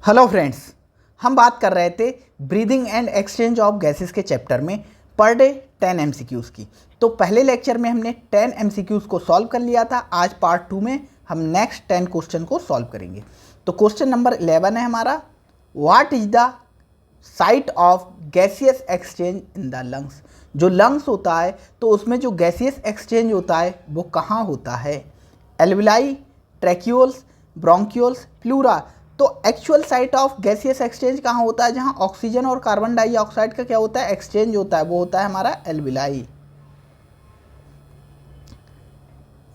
Hello friends, हम बात कर रहे थे breathing and exchange of gases के चैप्टर में पर डे 10 एमसीक्यूज़ की। तो पहले लेक्चर में हमने 10 एमसीक्यूज़ को सॉल्व कर लिया था। आज पार्ट 2 में हम नेक्स्ट 10 क्वेश्चन को सॉल्व करेंगे। तो क्वेश्चन नंबर 11 है हमारा, what is the site of gaseous exchange in the lungs. जो लंग्स होता है तो उसमें जो गैसियस एक्सचेंज होता है वो कहाँ होता है? Alveoli, tracheoles, bronchioles, pleura. तो actual site of gaseous exchange कहाँ होता है? जहाँ ऑक्सीजन और कार्बन डाइऑक्साइड का क्या होता है? एक्सचेंज होता है, वो होता है हमारा एल्विलाई।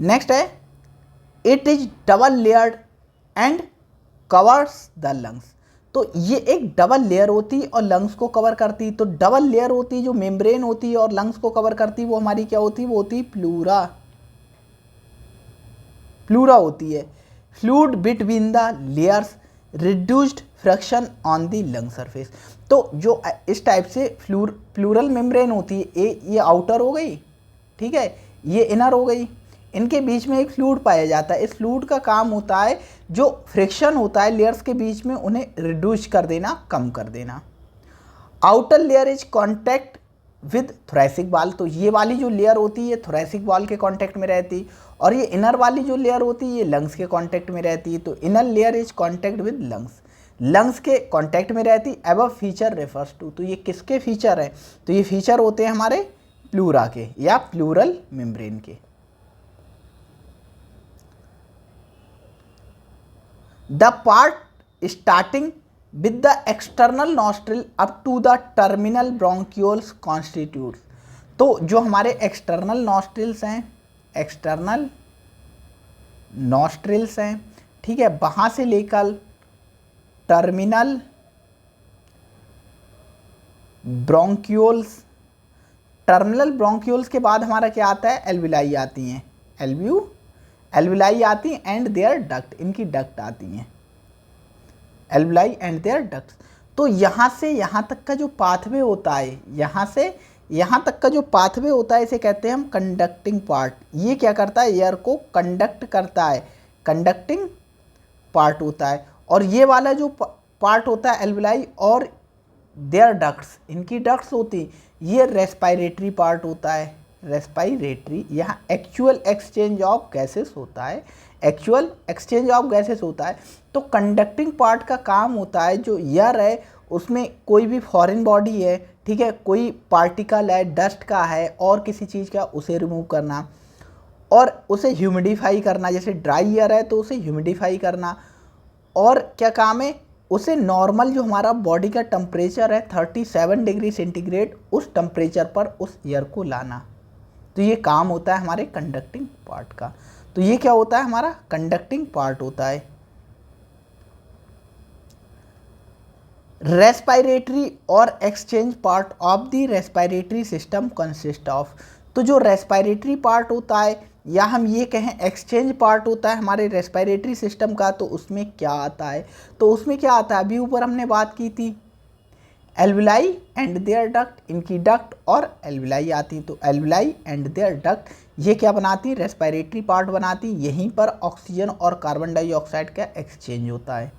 नेक्स्ट है, it is double layered and covers the lungs. तो ये एक डबल लेयर होती है और लंग्स को कवर करती है। तो डबल लेयर होती है जो मेम्ब्रेन होती है और लंग्स को कवर करती है, वो हमारी क्या होती है? वो होती है प्लूरा। प्लूरा होती है। Fluid between the layers, reduced friction on the lung surface. तो जो इस टाइप से प्लूरल मेम्ब्रेन होती है, ये आउटर हो गई, ठीक है, ये इनर हो गई, इनके बीच में एक फ्लूइड पाया जाता है। इस फ्लूइड का काम होता है जो फ्रिक्शन होता है लेयर्स के बीच में उन्हें रिड्यूस कर देना, कम कर देना। Outer layer is contact with thoracic wall. तो ये वाली जो लेयर होती है ये थोरैसिक वॉल के कांटेक्ट में रहती है, और ये इनर वाली जो लेयर होती है ये लंग्स के कांटेक्ट में रहती है। तो inner layer is contact with lungs, lungs के कांटेक्ट में रहती। अबव फीचर रेफर्स टू, तो ये किसके फीचर हैं? तो ये फीचर होते हैं हमारे प्लूरा के या प्लूरल मेम्ब्रेन के। The part starting with the external nostril up to the terminal bronchioles constitutes। तो जो हमारे एक्सटर्नल नॉस्ट्रिल्स हैं, एक्सटर्नल नॉस्ट्रिल्स हैं, ठीक है, वहाँ से लेकर टर्मिनल ब्रोंक्यूल्स, टर्मिनल ब्रोंक्यूल्स के बाद हमारा क्या आता है? एल्विलाई आती हैं, एल्विलाई आती हैं एंड देयर डक्ट, इनकी डक्ट आती हैं, एल्विलाई एंड देयर डक्ट्स। तो यहाँ से यहाँ तक का जो पाथवे होता है, यहाँ से यहाँ तक का जो पाथवे होता है, इसे कहते हैं हम कंडक्टिंग पार्ट। ये क्या करता है? एयर को कंडक्ट करता है, कंडक्टिंग पार्ट होता है। और ये वाला जो पार्ट होता है एल्विलाई और देयर डक्ट्स, इनकी डक्ट्स होती, ये रेस्पायरेटरी पार्ट होता है, रेस्पायरेटरी। यहाँ एक्चुअल एक्सचेंज ऑफ गैसेस होता है, एक्चुअल एक्सचेंज ऑफ गैसेस होता है। तो कंडक्टिंग पार्ट का काम होता है जो एयर है उसमें कोई भी फॉरेन बॉडी है, ठीक है, कोई पार्टिकल है, डस्ट का है और किसी चीज़ का, उसे रिमूव करना और उसे ह्यूमिडिफाई करना। जैसे ड्राई एयर है तो उसे ह्यूमिडिफाई करना। और क्या काम है? उसे नॉर्मल जो हमारा बॉडी का टेम्परेचर है 37 डिग्री सेंटीग्रेड, उस टेम्परेचर पर उस एयर को लाना। तो ये काम होता है हमारे कंडक्टिंग पार्ट का। तो ये क्या होता है? हमारा कंडक्टिंग पार्ट होता है। रेस्पायरेटरी और exchange part of the respiratory system consist of. तो जो रेस्पायरेटरी पार्ट होता है या हम ये कहें एक्सचेंज पार्ट होता है हमारे रेस्पायरेटरी सिस्टम का, तो उसमें क्या आता है? तो उसमें क्या आता है? अभी ऊपर हमने बात की थी, एल्विलाई एंड देयर डक्ट, इनकी डक्ट और एल्विलाई आती। तो एल्विलाई एंड देयर डक्ट ये क्या बनाती? रेस्पायरेटरी पार्ट बनाती। यहीं पर ऑक्सीजन और कार्बन डाइऑक्साइड का एक्सचेंज होता है।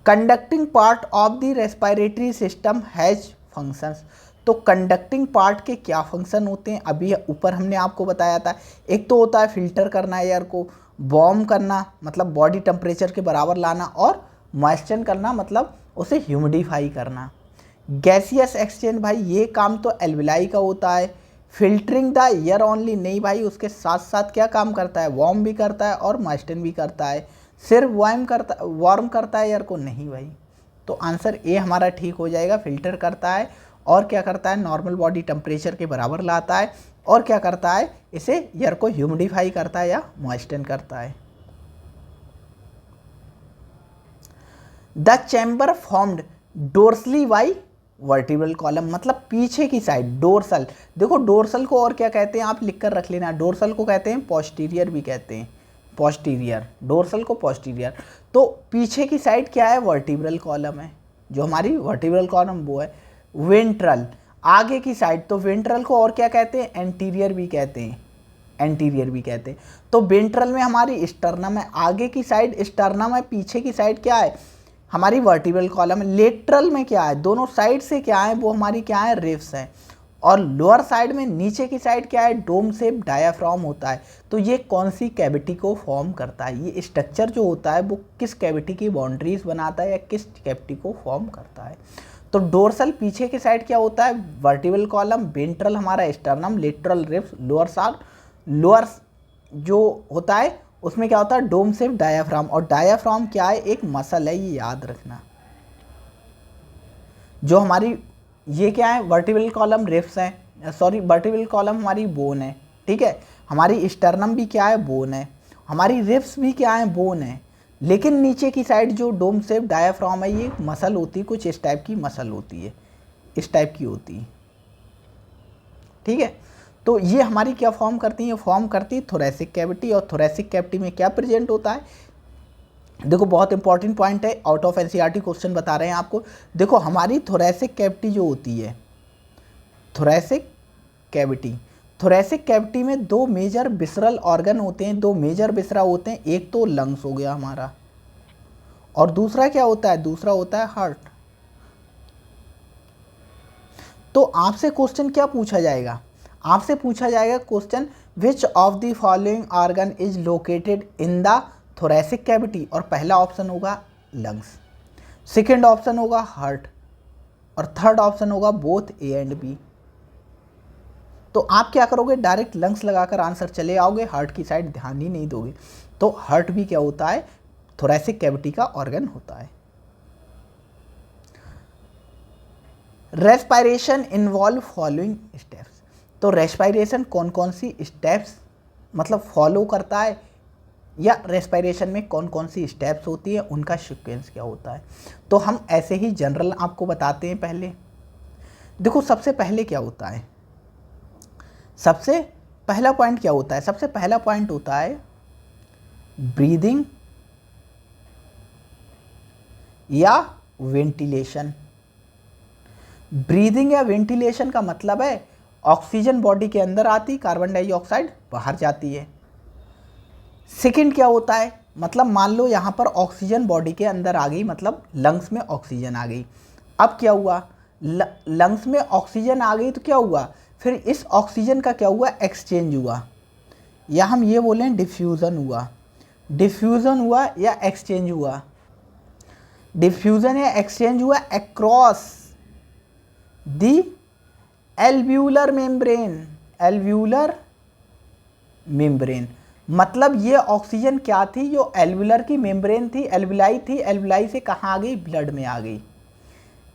Conducting part of the respiratory system has functions. तो कंडक्टिंग पार्ट के क्या फंक्शन होते हैं? अभी ऊपर हमने आपको बताया था। एक तो होता है फिल्टर करना, एयर को वार्म करना मतलब बॉडी टेम्परेचर के बराबर लाना, और मॉइस्चर करना मतलब उसे ह्यूमिडिफाई करना। गैसियस एक्सचेंज भाई ये काम तो एल्विलाई का होता है। फिल्टरिंग द एयर ओनली नहीं भाई, उसके साथ साथ क्या काम करता है? वार्म भी करता है और मॉइस्चर भी करता है। सिर्फ वार्म करता है एयर को नहीं भाई। तो आंसर ए हमारा ठीक हो जाएगा। फिल्टर करता है और क्या करता है? नॉर्मल बॉडी टेम्परेचर के बराबर लाता है, और क्या करता है? इसे एयर को ह्यूमिडिफाई करता है या मॉइस्चर करता है। The chamber formed dorsally by vertebral column, मतलब पीछे की साइड, डोर्सल। देखो डोर्सल को और क्या कहते हैं आप लिख कर रख लेना। डोर्सल को कहते हैं पोस्टीरियर भी कहते हैं, पोस्टीरियर, डोर्सल को पोस्टीरियर। तो पीछे की साइड क्या है? वर्टिब्रल कॉलम है, जो हमारी वर्टिब्रल कॉलम वो है। वेंट्रल, आगे की साइड, तो वेंट्रल को और क्या कहते हैं? एंटीरियर भी कहते हैं, एंटीरियर भी कहते हैं। तो वेंट्रल में हमारी स्टर्नम है, आगे की साइड स्टर्नम है, पीछे की साइड क्या है हमारी वर्टिब्रल कॉलम है। लेटरल में क्या है, दोनों साइड से क्या है वो हमारी क्या है रिब्स है। और लोअर साइड में नीचे की साइड क्या है डोम शेप डायाफ्राम होता है। तो ये कौन सी कैविटी को फॉर्म करता है, ये स्ट्रक्चर जो होता है वो किस कैविटी की बाउंड्रीज बनाता है या किस कैविटी को फॉर्म करता है। तो डोर्सल पीछे की साइड क्या होता है वर्टिब्रल कॉलम, वेंट्रल हमारा स्टर्नम, लेटरल रिब्स, लोअर जो होता है उसमें क्या होता है डोम शेप डायाफ्राम। और डायाफ्राम क्या है एक मसल है, ये याद रखना। जो हमारी ये क्या है वर्टिब्रल कॉलम रिब्स है, सॉरी वर्टिब्रल कॉलम हमारी बोन है, ठीक है। हमारी स्टर्नम भी क्या है बोन है, हमारी रिब्स भी क्या है बोन है। लेकिन नीचे की साइड जो डोम शेप डायाफ्राम है ये मसल होती है, कुछ इस टाइप की मसल होती है, इस टाइप की होती है, ठीक है। तो ये हमारी क्या फॉर्म करती है, फॉर्म करती है थोरैसिक कैविटी। और थोरैसिक कैविटी में क्या प्रेजेंट होता है, देखो बहुत इंपॉर्टेंट पॉइंट है, आउट ऑफ एनसीईआरटी क्वेश्चन बता रहे हैं आपको। देखो हमारी थोरैसिक कैविटी जो होती है, थोरैसिक कैविटी में दो मेजर विसरल ऑर्गन होते हैं, दो मेजर विसरा होते हैं। एक तो लंग्स हो गया हमारा और दूसरा क्या होता है, दूसरा होता है हार्ट। तो आपसे क्वेश्चन क्या पूछा जाएगा, आपसे पूछा जाएगा question which of the following organ is located in the thoracic cavity. और पहला ऑप्शन होगा लंग्स, सेकंड ऑप्शन होगा हार्ट और थर्ड ऑप्शन होगा बोथ ए एंड बी। तो आप क्या करोगे डायरेक्ट लंग्स लगाकर आंसर चले आओगे, हार्ट की साइड ध्यान ही नहीं दोगे। तो हार्ट भी क्या होता है थोरैसिक कैविटी का ऑर्गन होता है। Respiration involve following steps. तो रेस्पिरेशन कौन कौन सी स्टेप्स मतलब फॉलो करता है या रेस्पिरेशन में कौन कौन सी स्टेप्स होती है उनका सीक्वेंस क्या होता है। तो हम ऐसे ही जनरल आपको बताते हैं। पहले देखो सबसे पहले क्या होता है, सबसे पहला पॉइंट क्या होता है, सबसे पहला पॉइंट होता है ब्रीदिंग या वेंटिलेशन। ब्रीदिंग या वेंटिलेशन का मतलब है ऑक्सीजन बॉडी के अंदर आती, कार्बन डाइऑक्साइड बाहर जाती है। सेकंड क्या होता है, मतलब मान लो यहाँ पर ऑक्सीजन बॉडी के अंदर आ गई, मतलब लंग्स में ऑक्सीजन आ गई। अब क्या हुआ, लंग्स में ऑक्सीजन आ गई तो क्या हुआ, फिर इस ऑक्सीजन का क्या हुआ एक्सचेंज हुआ, या हम ये बोलें डिफ्यूज़न हुआ। डिफ्यूज़न हुआ या एक्सचेंज हुआ, डिफ्यूज़न या एक्सचेंज हुआ across the alveolar membrane. Alveolar membrane मतलब ये ऑक्सीजन क्या थी, जो एल्वुलर की मेम्ब्रेन थी, एल्वुलाई थी, एल्वुलाई से कहाँ आ गई, ब्लड में आ गई।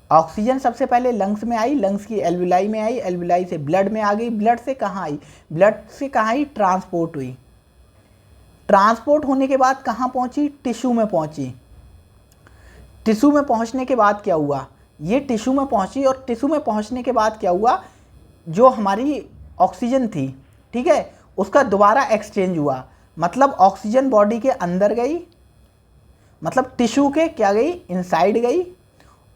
ऑक्सीजन सबसे पहले लंग्स में आई, लंग्स की एल्वुलाई में आई, एल्वुलाई से ब्लड में आ गई, ब्लड से कहाँ आई, ब्लड से कहाँ आई, ट्रांसपोर्ट हुई। ट्रांसपोर्ट होने के बाद कहाँ पहुँची, टिश्यू में पहुँची। टिश्यू में पहुँचने के बाद क्या हुआ, ये टिश्यू में पहुँची और टिश्यू में पहुँचने के बाद क्या हुआ, जो हमारी ऑक्सीजन थी, ठीक है, उसका दोबारा एक्सचेंज हुआ। मतलब ऑक्सीजन बॉडी के अंदर गई, मतलब टिश्यू के क्या गई, इनसाइड गई,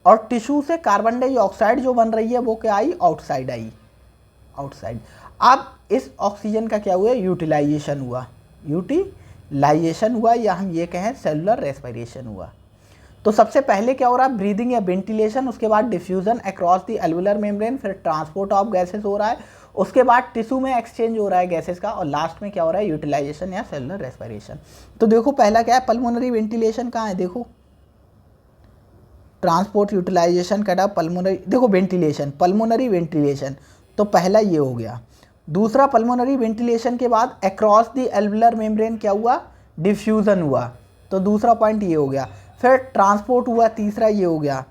और टिश्यू से कार्बन डाइऑक्साइड जो बन रही है वो क्या आई, आउटसाइड आई, आउटसाइड। अब इस ऑक्सीजन का क्या हुआ, यूटिलाइजेशन हुआ, यूटिलाइजेशन हुआ, या हम ये कहें सेलुलर रेस्पिरेशन हुआ। तो सबसे पहले क्या हो रहा है, ब्रीदिंग या वेंटिलेशन, उसके बाद diffusion across the alveolar membrane, फिर ट्रांसपोर्ट ऑफ गैसेस हो रहा है, उसके बाद टिश्यू में एक्सचेंज हो रहा है गैसेस का, और लास्ट में क्या हो रहा है, यूटिलाइजेशन या सेलुलर रेस्पिरेशन। तो देखो पहला क्या है, पल्मोनरी वेंटिलेशन कहाँ है, देखो ट्रांसपोर्ट यूटिलाइजेशन कटा, पल्मोनरी, देखो वेंटिलेशन, पल्मोनरी वेंटिलेशन, तो पहला ये हो गया। दूसरा पल्मोनरी वेंटिलेशन के बाद अक्रॉस द एल्वुलर मेम्ब्रेन क्या हुआ, डिफ्यूजन हुआ, तो दूसरा पॉइंट ये हो गया। फिर ट्रांसपोर्ट हुआ, तीसरा ये हो गया।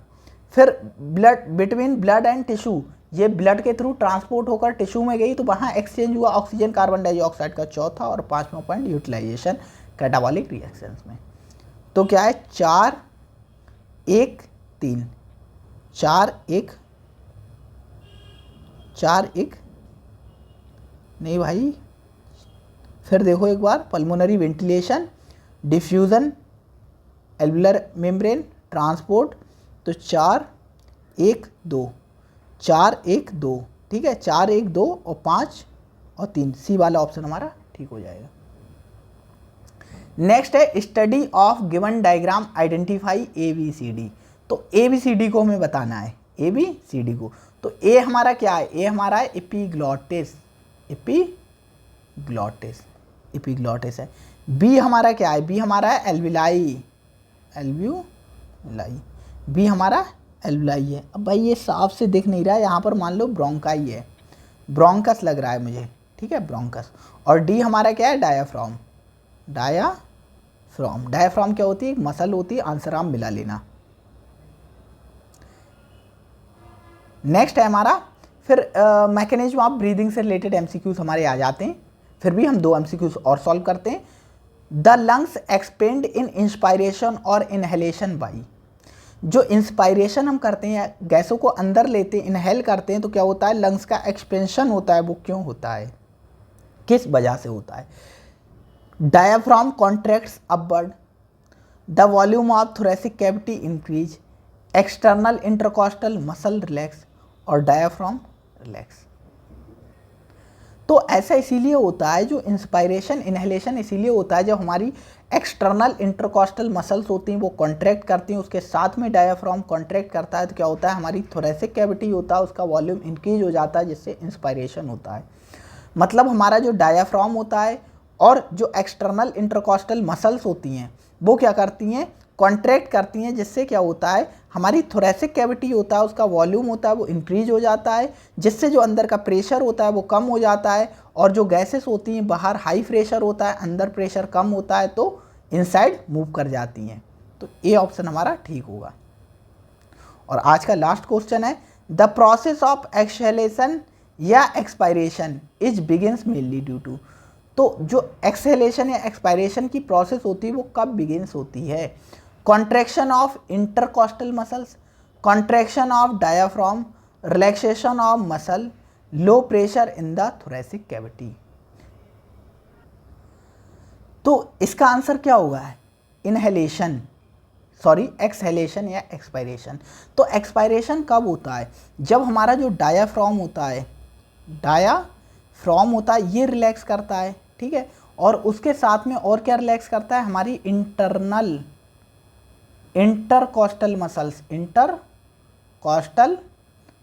फिर blood, between blood and tissue, ये ब्लड के थ्रू ट्रांसपोर्ट होकर टिश्यू में गई, तो वहाँ एक्सचेंज हुआ ऑक्सीजन कार्बन डाइऑक्साइड का, चौथा और पांचवा पॉइंट यूटिलाइजेशन कैटाबॉलिक रिएक्शंस में। तो क्या है, 4 1 3, 4 1 4 1 नहीं भाई, फिर देखो एक बार, pulmonary ventilation, diffusion, alveolar membrane, transport, तो 4 1 2, 4 1 2, ठीक है, 4 1 2 और 5 और 3, सी वाला ऑप्शन हमारा ठीक हो जाएगा। नेक्स्ट है study of given diagram identify ABCD। तो ABCD को हमें बताना है, ABCD को। तो ए हमारा क्या है, ए हमारा है एपिग्लॉटिस, एपिग्लॉटिस है। बी हमारा क्या है, बी हमारा है एल्विलाई, बी हमारा एल्विलाई है। अब भाई ये साफ से दिख नहीं रहा है, यहाँ पर मान लो ब्रोंकाई है, ब्रोंकस लग रहा है मुझे, ठीक है, ब्रोंकस। और डी हमारा क्या है, डायाफ्राम, डायाफ्राम क्या होती है, मसल होती है, आंसर आप मिला लेना। नेक्स्ट है हमारा फिर मैकेनिज्म ऑफ ब्रीदिंग से रिलेटेड MCQs हमारे आ जाते हैं। फिर भी हम 2 MCQs और सॉल्व करते हैं। The lungs expand in inspiration और इनहेलेशन बाई। जो इंस्पायरेशन हम करते हैं, गैसों को अंदर लेते हैं, इनहेल करते हैं, तो क्या होता है, लंग्स का एक्सपेंशन होता है। वो क्यों होता है, किस वजह से होता है। Diaphragm contracts upward, the volume of thoracic cavity increase, external intercostal muscle relax और डायाफ्राम रिलैक्स। तो ऐसा इसीलिए होता है, जो इंस्पायरेशन इनहेलेशन इसीलिए होता है जब हमारी एक्सटर्नल इंटरकॉस्टल मसल्स होती हैं वो कॉन्ट्रैक्ट करती हैं, उसके साथ में डायाफ्राम कॉन्ट्रैक्ट करता है, तो क्या होता है, हमारी थोरेसिक कैविटी होता है उसका वॉल्यूम इंक्रीज हो जाता है, जिससे इंस्पायरेशन होता है। मतलब हमारा जो डायाफ्राम होता है और जो एक्सटर्नल इंटरकॉस्टल मसल्स होती हैं वो क्या करती हैं, कॉन्ट्रैक्ट करती हैं, जिससे क्या होता है, हमारी थोरेसिक कैविटी होता है उसका वॉल्यूम होता है वो इंक्रीज हो जाता है, जिससे जो अंदर का प्रेशर होता है वो कम हो जाता है, और जो गैसेस होती हैं बाहर हाई प्रेशर होता है, अंदर प्रेशर कम होता है, तो इनसाइड मूव कर जाती हैं। तो ए ऑप्शन हमारा ठीक होगा। और आज का लास्ट क्वेश्चन है, द प्रोसेस ऑफ एक्सहेलेशन या expiration is begins mainly due to. तो जो एक्सहेलेशन या एक्सपायरेशन की प्रोसेस होती है वो कब बिगिंस होती है, contraction of intercostal muscles, contraction of diaphragm, relaxation of muscle, low pressure in the thoracic cavity. तो इसका आंसर क्या होगा, इनहेलेशन, सॉरी एक्सहेलेशन या एक्सपायरेशन। तो एक्सपायरेशन कब होता है, जब हमारा जो डायाफ्राम होता है, ये रिलैक्स करता है, ठीक है, और उसके साथ में और क्या रिलैक्स करता है, हमारी इंटरकॉस्टल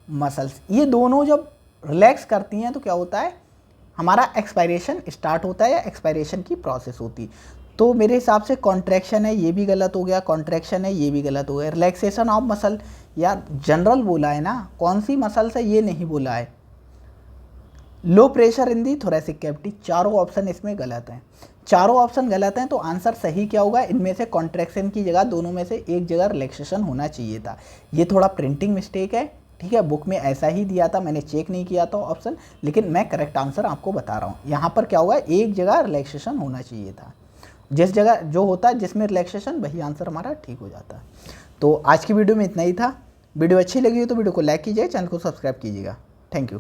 मसल्स, ये दोनों जब रिलैक्स करती हैं तो क्या होता है, हमारा एक्सपायरेशन स्टार्ट होता है या एक्सपायरेशन की प्रोसेस होती है। तो मेरे हिसाब से कॉन्ट्रैक्शन है, ये भी गलत हो गया, कॉन्ट्रैक्शन है, ये भी गलत हो गया। रिलैक्सेशन ऑफ मसल, यार जनरल बोला है ना, कौन सी मसल से, ये नहीं बोला है। Low pressure in the thoracic cavity, चारों ऑप्शन इसमें गलत हैं, चारों ऑप्शन गलत हैं। तो आंसर सही क्या होगा, इनमें से कॉन्ट्रैक्शन की जगह दोनों में से एक जगह रिलैक्सेशन होना चाहिए था। ये थोड़ा प्रिंटिंग मिस्टेक है, ठीक है, बुक में ऐसा ही दिया था, मैंने चेक नहीं किया था ऑप्शन, लेकिन मैं करेक्ट आंसर आपको बता रहा हूँ। यहाँ पर क्या हुआ, एक जगह रिलैक्सेशन होना चाहिए था, जिस जगह जो होता है जिसमें रिलैक्सेशन वही आंसर हमारा ठीक हो जाता है। तो आज की वीडियो में इतना ही था। वीडियो अच्छी लगी हो तो वीडियो को लाइक कीजिए, चैनल को सब्सक्राइब कीजिएगा। Thank you.